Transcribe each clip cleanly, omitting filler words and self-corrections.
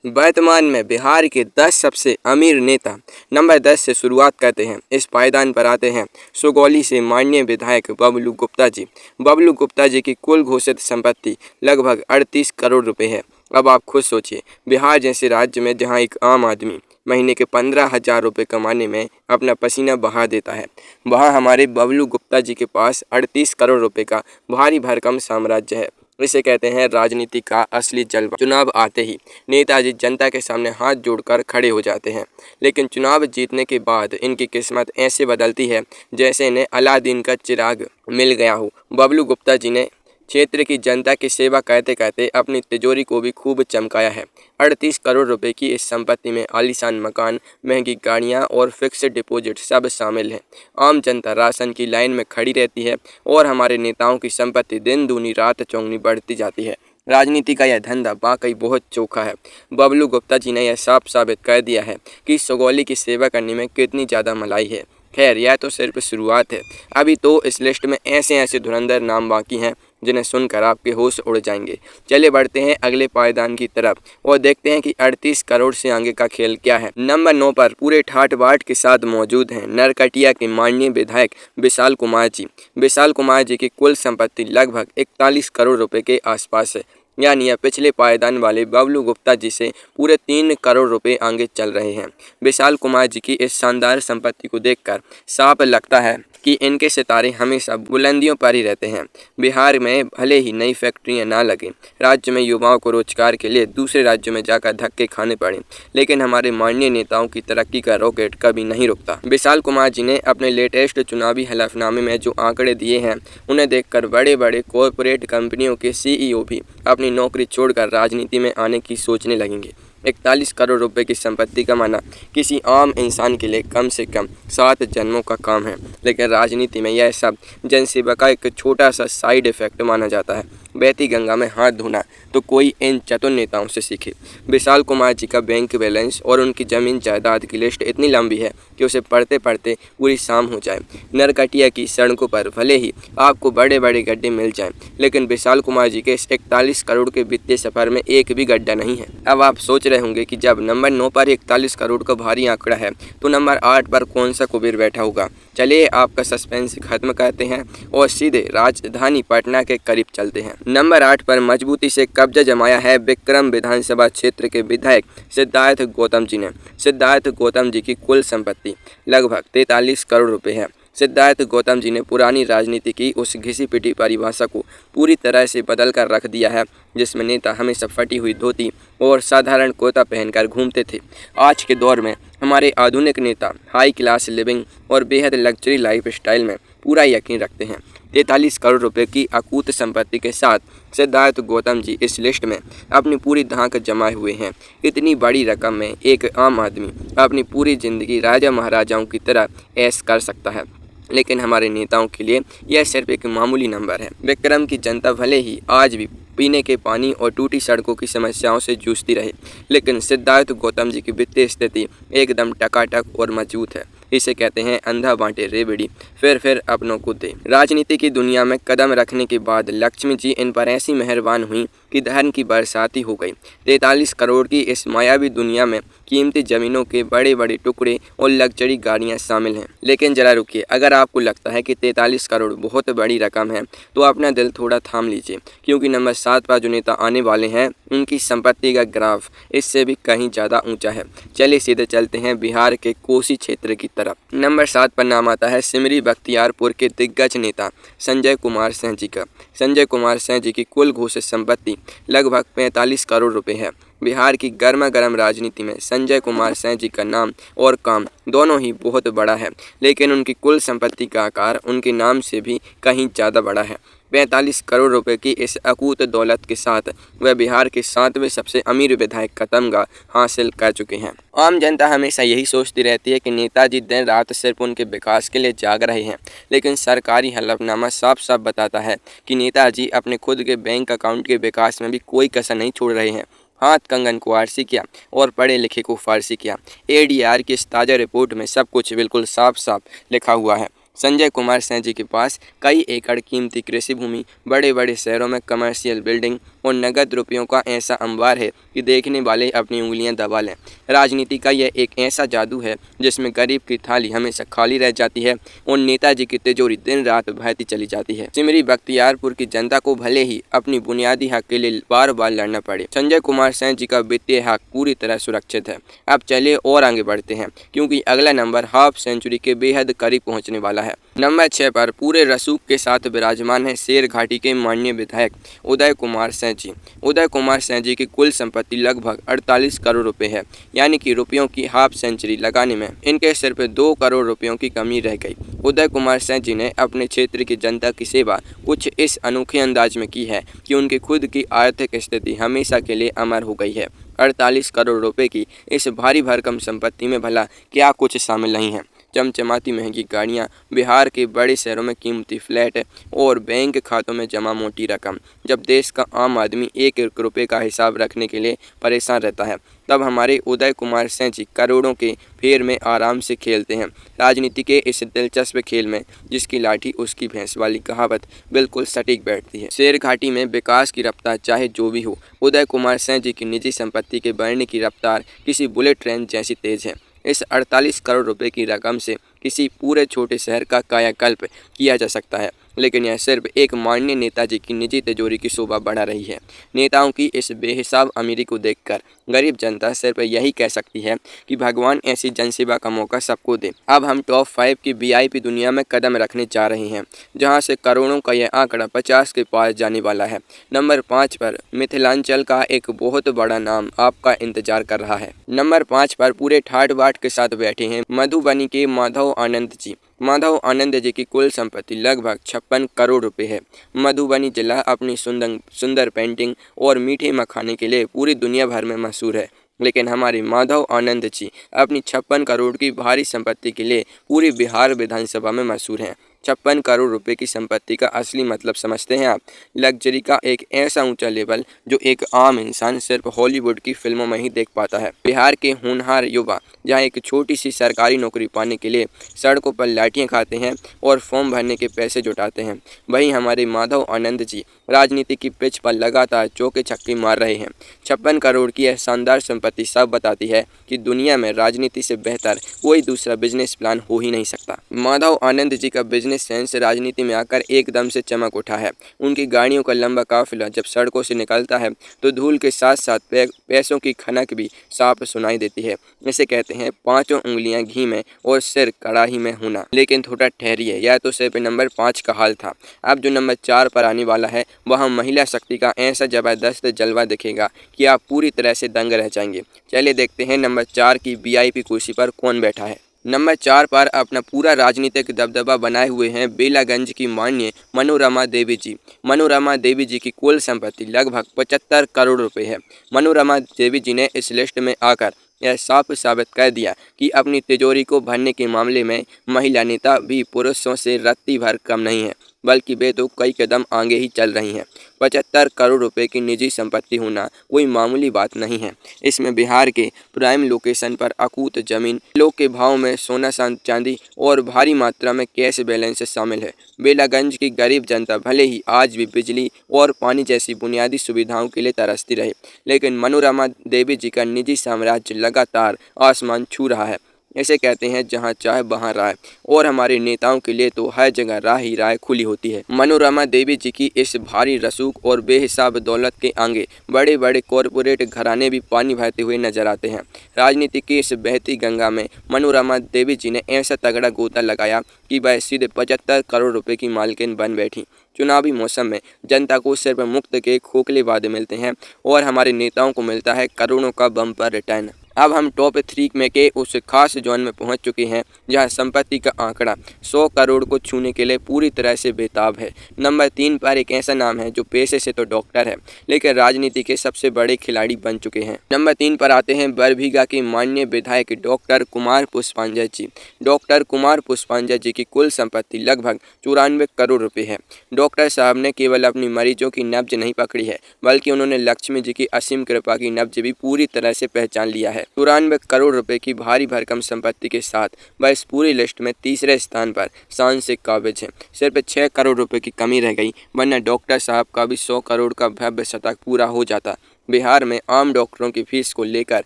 वर्तमान में बिहार के 10 सबसे अमीर नेता। नंबर 10 से शुरुआत करते हैं। इस पायदान पर आते हैं सुगौली से माननीय विधायक बबलू गुप्ता जी। बबलू गुप्ता जी की कुल घोषित संपत्ति लगभग 38 करोड़ रुपए है। अब आप खुद सोचिए, बिहार जैसे राज्य में जहां एक आम आदमी महीने के 15,000 रुपये कमाने में अपना पसीना बहा देता है, वहाँ हमारे बबलू गुप्ता जी के पास 38 करोड़ रुपए का भारी भरकम साम्राज्य है। इसे कहते हैं राजनीति का असली जलवा। चुनाव आते ही नेताजी जनता के सामने हाथ जोड़कर खड़े हो जाते हैं, लेकिन चुनाव जीतने के बाद इनकी किस्मत ऐसे बदलती है जैसे इन्हें अलादीन का चिराग मिल गया हो। बबलू गुप्ता जी ने क्षेत्र की जनता की सेवा करते करते अपनी तिजोरी को भी खूब चमकाया है। 38 करोड़ रुपए की इस संपत्ति में आलीशान मकान, महंगी गाड़ियां और फिक्स्ड डिपॉजिट सब शामिल हैं। आम जनता राशन की लाइन में खड़ी रहती है और हमारे नेताओं की संपत्ति दिन दूनी रात चौगुनी बढ़ती जाती है। राजनीति का यह धंधा वाकई बहुत चोखा है। बबलू गुप्ता जी ने यह साफ साबित कर दिया है कि सुगौली की सेवा करने में कितनी ज़्यादा मलाई है। खैर, यह तो सिर्फ शुरुआत है। अभी तो इस लिस्ट में ऐसे ऐसे धुरंधर नाम बाकी हैं जिन्हें सुनकर आपके होश उड़ जाएंगे। चलिए बढ़ते हैं अगले पायदान की तरफ और देखते हैं कि 38 करोड़ से आगे का खेल क्या है। नंबर 9 पर पूरे ठाट बाट के साथ मौजूद हैं नरकटिया के माननीय विधायक विशाल कुमार जी। विशाल कुमार जी की कुल संपत्ति लगभग 41 करोड़ रुपए के आसपास है, यानी यह पिछले पायदान वाले बबलू गुप्ता जी से पूरे 3 करोड़ रुपए आगे चल रहे हैं। विशाल कुमार जी की इस शानदार संपत्ति को देखकर साफ लगता है कि इनके सितारे हमेशा बुलंदियों पर ही रहते हैं। बिहार में भले ही नई फैक्ट्रियां ना लगें, राज्य में युवाओं को रोजगार के लिए दूसरे राज्यों में जाकर धक्के खाने पड़े, लेकिन हमारे माननीय नेताओं की तरक्की का रॉकेट कभी नहीं रुकता। विशाल कुमार जी ने अपने लेटेस्ट चुनावी हलफनामे में जो आंकड़े दिए हैं, उन्हें देखकर बड़े बड़े कॉरपोरेट कंपनियों के CEO भी अपनी नौकरी छोड़कर राजनीति में आने की सोचने लगेंगे। 41 करोड़ रुपए की संपत्ति कमाना किसी आम इंसान के लिए कम से कम 7 जन्मों का काम है, लेकिन राजनीति में यह सब जनसेवा का एक छोटा सा साइड इफेक्ट माना जाता है। बहती गंगा में हाथ धोना तो कोई इन चतुर नेताओं से सीखे। विशाल कुमार जी का बैंक बैलेंस और उनकी जमीन जायदाद की लिस्ट इतनी लंबी है कि उसे पढ़ते पढ़ते पूरी शाम हो जाए। नरकटिया की सड़कों पर भले ही आपको बड़े बड़े गड्ढे मिल जाएं, लेकिन विशाल कुमार जी के इस 41 करोड़ के वित्तीय सफर में एक भी गड्ढा नहीं है। अब आप सोच रहे होंगे कि जब नंबर 9 पर 41 करोड़ का भारी आंकड़ा है, तो नंबर 8 पर कौन सा कुबेर बैठा होगा। चलिए आपका सस्पेंस खत्म करते हैं और सीधे राजधानी पटना के करीब चलते हैं। नंबर 8 पर मजबूती से कब्जा जमाया है विक्रम विधानसभा क्षेत्र के विधायक सिद्धार्थ गौतम जी ने। सिद्धार्थ गौतम जी की कुल संपत्ति लगभग 43 करोड़ रुपए है। सिद्धार्थ गौतम जी ने पुरानी राजनीति की उस घिसी पिटी परिभाषा को पूरी तरह से बदल कर रख दिया है, जिसमें नेता हमेशा फटी हुई धोती और साधारण कुर्ता पहनकर घूमते थे। आज के दौर में हमारे आधुनिक नेता हाई क्लास लिविंग और बेहद लग्जरी लाइफ स्टाइल में पूरा यकीन रखते हैं। 43 करोड़ रुपए की अकूत संपत्ति के साथ सिद्धार्थ गौतम जी इस लिस्ट में अपनी पूरी धाक जमाए हुए हैं। इतनी बड़ी रकम में एक आम आदमी अपनी पूरी जिंदगी राजा महाराजाओं की तरह ऐश कर सकता है, लेकिन हमारे नेताओं के लिए यह सिर्फ एक मामूली नंबर है। विक्रम की जनता भले ही आज भी पीने के पानी और टूटी सड़कों की समस्याओं से जूझती रहे, लेकिन सिद्धार्थ गौतम जी की वित्तीय स्थिति एकदम टकाटक और मजबूत है। इसे कहते हैं अंधा बांटे रेवड़ी फिर अपनों को दे। राजनीति की दुनिया में कदम रखने के बाद लक्ष्मी जी इन पर ऐसी मेहरबान हुई कि धन की बरसाती हो गई। 43 करोड़ की इस मायावी दुनिया में कीमती जमीनों के बड़े बड़े टुकड़े और लग्जरी गाड़ियां शामिल हैं। लेकिन जरा रुकिए, अगर आपको लगता है कि 43 करोड़ बहुत बड़ी रकम है, तो अपना दिल थोड़ा थाम लीजिए, क्योंकि नंबर 7 पर जो नेता आने वाले हैं, उनकी संपत्ति का ग्राफ इससे भी कहीं ज़्यादा ऊंचा है। चलिए सीधे चलते हैं बिहार के कोसी क्षेत्र की तरफ। नंबर 7 पर नाम आता है सिमरी बख्तियारपुर के दिग्गज नेता संजय कुमार सिंह जी का। संजय कुमार सिंह जी की कुल घोषित संपत्ति लगभग 45 करोड़ रुपए है। बिहार की गर्मा गर्म राजनीति में संजय कुमार सिंह जी का नाम और काम दोनों ही बहुत बड़ा है, लेकिन उनकी कुल संपत्ति का आकार उनके नाम से भी कहीं ज़्यादा बड़ा है। 45 करोड़ रुपए की इस अकूत दौलत के साथ वह बिहार के 7वें सबसे अमीर विधायक का तमगा हासिल कर चुके हैं। आम जनता हमेशा यही सोचती रहती है कि नेताजी दिन रात सिर्फ उनके विकास के लिए जाग रहे हैं, लेकिन सरकारी हलफनामा साफ साफ बताता है कि नेताजी अपने खुद के बैंक अकाउंट के विकास में भी कोई कसर नहीं छोड़ रहे हैं। हाथ कंगन को आरसी किया और पढ़े लिखे को फारसी किया। ADR की इस ताज़ा रिपोर्ट में सब कुछ बिल्कुल साफ साफ लिखा हुआ है। संजय कुमार सिंह जी के पास कई एकड़ कीमती कृषि भूमि, बड़े बड़े शहरों में कमर्शियल बिल्डिंग और नगद रुपयों का ऐसा अंबार है कि देखने वाले अपनी उंगलियां दबा लें। राजनीति का यह एक ऐसा जादू है जिसमें गरीब की थाली हमेशा खाली रह जाती है और नेताजी की तिजोरी दिन रात बहती चली जाती है। सिमरी बख्तियारपुर की जनता को भले ही अपनी बुनियादी हक के लिए बार बार लड़ना पड़े, संजय कुमार सैन जी का वित्तीय हक पूरी तरह सुरक्षित है। अब चलिए और आगे बढ़ते हैं, क्योंकि अगला नंबर हाफ सेंचुरी के बेहद करीब पहुंचने वाला है। नंबर 6 पर पूरे रसूख के साथ विराजमान है शेर घाटी के माननीय विधायक उदय कुमार सैन जी। उदय कुमार सैन जी की कुल संपत्ति लगभग 48 करोड़ रुपए है, यानी कि रुपयों की हाफ सेंचुरी लगाने में इनके सिर्फ 2 करोड़ रुपयों की कमी रह गई। उदय कुमार सैन जी ने अपने क्षेत्र की जनता की सेवा कुछ इस अनोखे अंदाज में की है कि उनकी खुद की आर्थिक स्थिति हमेशा के लिए अमर हो गई है। 48 करोड़ रुपए की इस भारी भरकम संपत्ति में भला क्या कुछ शामिल नहीं है? चमचमाती महंगी गाड़ियां, बिहार के बड़े शहरों में कीमती फ्लैट और बैंक खातों में जमा मोटी रकम। जब देश का आम आदमी एक एक रुपये का हिसाब रखने के लिए परेशान रहता है, तब हमारे उदय कुमार सैन जी करोड़ों के फेर में आराम से खेलते हैं। राजनीति के इस दिलचस्प खेल में जिसकी लाठी उसकी भैंस वाली कहावत बिल्कुल सटीक बैठती है। शेर घाटी में विकास की रफ्तार चाहे जो भी हो, उदय कुमार सैन जी की निजी संपत्ति के बढ़ने की रफ्तार किसी बुलेट ट्रेन जैसी तेज है। इस 48 करोड़ रुपए की रकम से किसी पूरे छोटे शहर का कायाकल्प किया जा सकता है, लेकिन यह सिर्फ एक माननीय नेताजी की निजी तिजोरी की शोभा बढ़ा रही है। नेताओं की इस बेहिसाब अमीरी को देखकर गरीब जनता सिर्फ यही कह सकती है कि भगवान ऐसी जनसेवा का मौका सबको दे। अब हम टॉप 5 की वीआईपी दुनिया में कदम रखने जा रहे हैं, जहां से करोड़ों का यह आंकड़ा 50 के पार जाने वाला है। नंबर 5 पर मिथिलांचल का एक बहुत बड़ा नाम आपका इंतजार कर रहा है। नंबर 5 पर पूरे ठाट बाट के साथ बैठे हैं मधुबनी के माधव आनंद जी। माधव आनंद जी की कुल संपत्ति लगभग 56 करोड़ रुपए है। मधुबनी जिला अपनी सुंदर पेंटिंग और मीठे मखाने के लिए पूरी दुनिया भर में मशहूर है, लेकिन हमारे माधव आनंद जी अपनी 56 करोड़ की भारी संपत्ति के लिए पूरी बिहार विधानसभा में मशहूर हैं। 56 करोड़ रुपए की संपत्ति का असली मतलब समझते हैं आप? लग्जरी का एक ऐसा ऊंचा लेवल जो एक आम इंसान सिर्फ हॉलीवुड की फिल्मों में ही देख पाता है। बिहार के होनहार युवा जहां एक छोटी सी सरकारी नौकरी पाने के लिए सड़कों पर लाठियां खाते हैं और फॉर्म भरने के पैसे जुटाते हैं, वहीं हमारे माधव आनंद जी राजनीति की पिच पर लगातार चौके छक्के मार रहे हैं। 56 करोड़ की यह शानदार संपत्ति सब बताती है कि दुनिया में राजनीति से बेहतर कोई दूसरा बिजनेस प्लान हो ही नहीं सकता। माधव आनंद जी का बिजनेस सेंस राजनीति में आकर एकदम से चमक उठा है। उनकी गाड़ियों का लंबा काफिला जब सड़कों से निकलता है तो धूल के साथ साथ पैसों की खनक भी साफ सुनाई देती है। इसे कहते हैं पांचों उंगलियां घी में और सिर कड़ाही में होना। लेकिन थोड़ा ठहरिए, यह तो सिर्फ नंबर 5 का हाल था। अब जो नंबर 4 पर आने वाला है वह महिला शक्ति का ऐसा जबरदस्त जलवा दिखेगा कि आप पूरी तरह से दंग रह जाएंगे। चलिए देखते हैं नंबर 4 की वीआईपी कुर्सी पर कौन बैठा है। नंबर 4 पर अपना पूरा राजनीतिक दबदबा बनाए हुए हैं बेलागंज की माननीय मनोरमा देवी जी। मनोरमा देवी जी की कुल संपत्ति लगभग 75 करोड़ रुपए है। मनोरमा देवी जी ने इस लिस्ट में आकर यह साफ साबित कर दिया कि अपनी तिजोरी को भरने के मामले में महिला नेता भी पुरुषों से रत्ती भर कम नहीं है, बल्कि वे तो कई कदम आगे ही चल रही हैं। 75 करोड़ रुपए की निजी संपत्ति होना कोई मामूली बात नहीं है। इसमें बिहार के प्राइम लोकेशन पर अकूत जमीन, किलो के भाव में सोना चांदी और भारी मात्रा में कैश बैलेंस शामिल है। बेलागंज की गरीब जनता भले ही आज भी बिजली और पानी जैसी बुनियादी सुविधाओं के लिए तरसती रहे, लेकिन मनोरमा देवी जी का निजी साम्राज्य लगातार आसमान छू रहा है। इसे कहते हैं जहां चाहे वहां राय, और हमारे नेताओं के लिए तो हर जगह राह ही राह खुली होती है। मनोरमा देवी जी की इस भारी रसूख और बेहिसाब दौलत के आगे बड़े बड़े कॉरपोरेट घराने भी पानी भरते हुए नजर आते हैं। राजनीति की इस बहती गंगा में मनोरमा देवी जी ने ऐसा तगड़ा गोता लगाया कि वह सीधे 75 करोड़ रुपए की मालकिन बन बैठी। चुनावी मौसम में जनता को सिर्फ मुफ्त के खोखले वादे मिलते हैं और हमारे नेताओं को मिलता है करोड़ों का बम्पर रिटर्न। अब हम टॉप 3 में के उस खास जोन में पहुंच चुके हैं जहां संपत्ति का आंकड़ा 100 करोड़ को छूने के लिए पूरी तरह से बेताब है। नंबर 3 पर एक ऐसा नाम है जो पेशे से तो डॉक्टर है, लेकिन राजनीति के सबसे बड़े खिलाड़ी बन चुके हैं। नंबर 3 पर आते हैं बरबीघा के माननीय विधायक डॉक्टर कुमार पुष्पांजय जी। डॉक्टर कुमार पुष्पांजय जी की कुल संपत्ति लगभग 94 करोड़ रुपए है। डॉक्टर साहब ने केवल अपनी मरीजों की नब्ज नहीं पकड़ी है, बल्कि उन्होंने लक्ष्मी जी की असीम कृपा की नब्ज भी पूरी तरह से पहचान लिया है। 94 करोड़ रुपए की भारी भरकम संपत्ति के साथ वह इस पूरी लिस्ट में तीसरे स्थान पर शान से काबिज है। सिर्फ 6 करोड़ रुपए की कमी रह गई, वरना डॉक्टर साहब का भी 100 करोड़ का भव्य शतक पूरा हो जाता। बिहार में आम डॉक्टरों की फीस को लेकर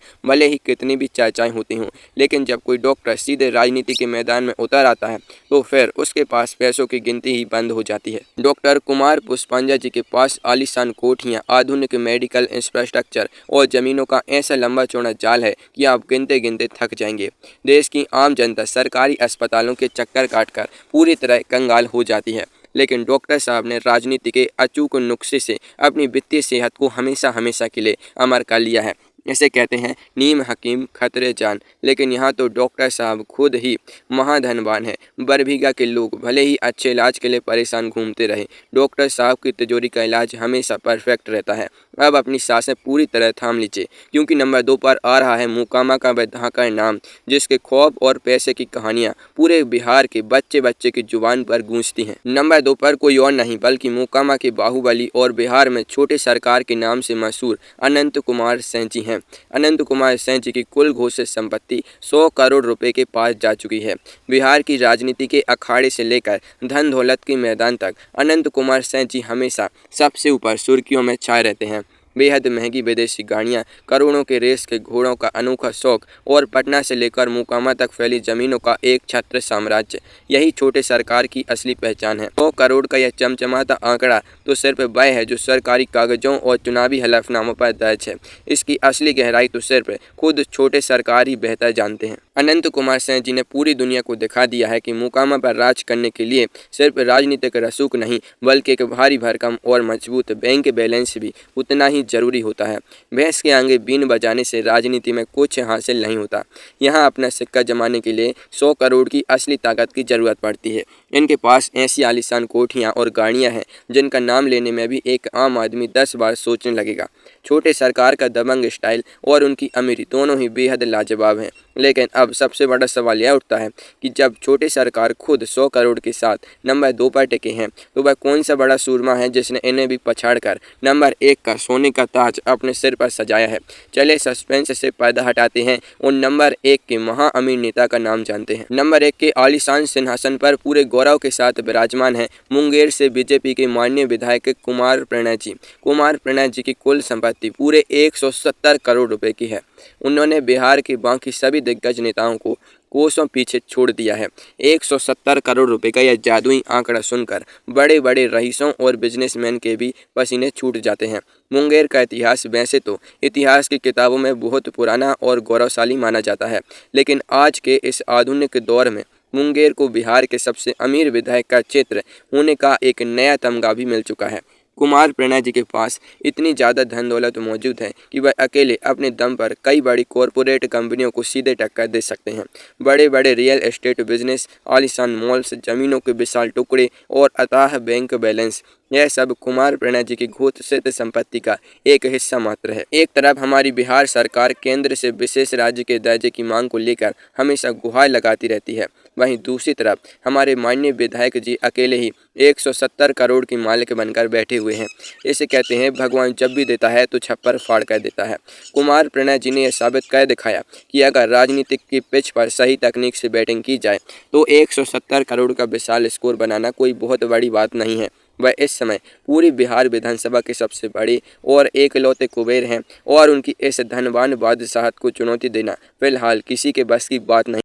भले ही कितनी भी चर्चाएं होती हों, लेकिन जब कोई डॉक्टर सीधे राजनीति के मैदान में उतर आता है तो फिर उसके पास पैसों की गिनती ही बंद हो जाती है। डॉक्टर कुमार पुष्पांजा जी के पास आलीशान कोठियां, आधुनिक मेडिकल इंफ्रास्ट्रक्चर और जमीनों का ऐसा लंबा चौड़ा जाल है कि आप गिनते गिनते थक जाएंगे। देश की आम जनता सरकारी अस्पतालों के चक्कर काटकर पूरी तरह कंगाल हो जाती है, लेकिन डॉक्टर साहब ने राजनीति के अचूक नुस्खे से अपनी वित्तीय सेहत को हमेशा हमेशा के लिए अमर कर लिया है। इसे कहते हैं नीम हकीम खतरे जान। लेकिन यहाँ तो डॉक्टर साहब खुद ही महाधनवान है। बरबीघा के लोग भले ही अच्छे इलाज के लिए परेशान घूमते रहे, डॉक्टर साहब की तिजोरी का इलाज हमेशा परफेक्ट रहता है। अब अपनी सांसें पूरी तरह थाम लीजिए, क्योंकि नंबर 2 पर आ रहा है मोकामा का वह धाकड़ नाम, जिसके खौफ और पैसे की कहानियां पूरे बिहार के बच्चे बच्चे की जुबान पर गूंजती हैं। नंबर 2 पर कोई और नहीं बल्कि मोकामा के बाहुबली और बिहार में छोटे सरकार के नाम से मशहूर अनंत कुमार सैन जी हैं। अनंत कुमार सैन जी की कुल घोषित संपत्ति 100 करोड़ रुपए के पास जा चुकी है। बिहार की राजनीति के अखाड़े से लेकर धन दौलत के मैदान तक अनंत कुमार सैन जी हमेशा सबसे ऊपर सुर्खियों में छाए रहते हैं। बेहद महंगी विदेशी गाड़ियाँ, करोड़ों के रेस के घोड़ों का अनोखा शौक और पटना से लेकर मोकामा तक फैली जमीनों का एक छत्र साम्राज्य, यही छोटे सरकार की असली पहचान है। 100 करोड़ का यह चमचमाता आंकड़ा तो सिर्फ वह है जो सरकारी कागजों और चुनावी हलफनामों पर दर्ज है। इसकी असली गहराई तो सिर्फ खुद छोटे सरकार ही बेहतर जानते हैं। अनंत कुमार सैन जी ने पूरी दुनिया को दिखा दिया है कि मोकामा पर राज करने के लिए सिर्फ राजनीतिक रसूख नहीं, बल्कि एक भारी भरकम और मजबूत बैंक बैलेंस भी उतना ही जरूरी होता है। भैंस के आगे बीन बजाने से राजनीति में कुछ हासिल नहीं होता। यहाँ अपना सिक्का जमाने के लिए 100 करोड़ की असली ताकत की जरूरत पड़ती है। इनके पास ऐसी आलीशान कोठियाँ और गाड़ियाँ हैं जिनका नाम लेने में भी एक आम आदमी 10 बार सोचने लगेगा। छोटे सरकार का दबंग स्टाइल और उनकी अमीरी दोनों ही बेहद लाजवाब हैं। लेकिन अब सबसे बड़ा सवाल यह उठता है कि जब छोटी सरकार खुद 100 करोड़ के साथ नंबर 2 पर टिके हैं, तो वह कौन सा बड़ा सूरमा है जिसने इन्हें भी पछाड़कर नंबर 1 का सोने का ताज अपने सिर पर सजाया है। चले सस्पेंस से पर्दा हटाते हैं और नंबर 1 के महा अमीर नेता का नाम जानते हैं। नंबर 1 के आलीशान सिंहासन पर पूरे गौरव के साथ विराजमान है मुंगेर से बीजेपी के माननीय विधायक कुमार प्रणय जी। कुमार प्रणय जी की कुल संपत्ति पूरे 170 करोड़ रुपए की है। उन्होंने बिहार के बाकी सभी दिग्गज नेताओं को कोसों पीछे छोड़ दिया है। 170 करोड़ रुपए का यह जादुई आंकड़ा सुनकर बड़े बड़े रईसों और बिजनेसमैन के भी पसीने छूट जाते हैं। मुंगेर का इतिहास वैसे तो इतिहास की किताबों में बहुत पुराना और गौरवशाली माना जाता है, लेकिन आज के इस आधुनिक दौर में मुंगेर को बिहार के सबसे अमीर विधायक का क्षेत्र होने का एक नया तमगा भी मिल चुका है। कुमार प्रणय जी के पास इतनी ज़्यादा धन दौलत मौजूद है कि वह अकेले अपने दम पर कई बड़ी कॉरपोरेट कंपनियों को सीधे टक्कर दे सकते हैं। बड़े बड़े रियल एस्टेट बिजनेस, आलीशान मॉल्स, जमीनों के विशाल टुकड़े और अथाह बैंक बैलेंस, यह सब कुमार प्रणय जी की घोषित संपत्ति का एक हिस्सा मात्र है। एक तरफ हमारी बिहार सरकार केंद्र से विशेष राज्य के दर्जे की मांग को लेकर हमेशा गुहार लगाती रहती है, वहीं दूसरी तरफ हमारे माननीय विधायक जी अकेले ही 170 करोड़ की मालिक बनकर बैठे हुए हैं। इसे कहते हैं भगवान जब भी देता है तो छप्पर फाड़ कर देता है। कुमार प्रणय जी ने यह साबित कर दिखाया कि अगर राजनीतिक की पिच पर सही तकनीक से बैटिंग की जाए तो 170 करोड़ का विशाल स्कोर बनाना कोई बहुत बड़ी बात नहीं है। वह इस समय पूरी बिहार विधानसभा के सबसे बड़े और एकलौते कुबेर हैं और उनकी इस धनवान बादशाहत को चुनौती देना फिलहाल किसी के बस की बात नहीं।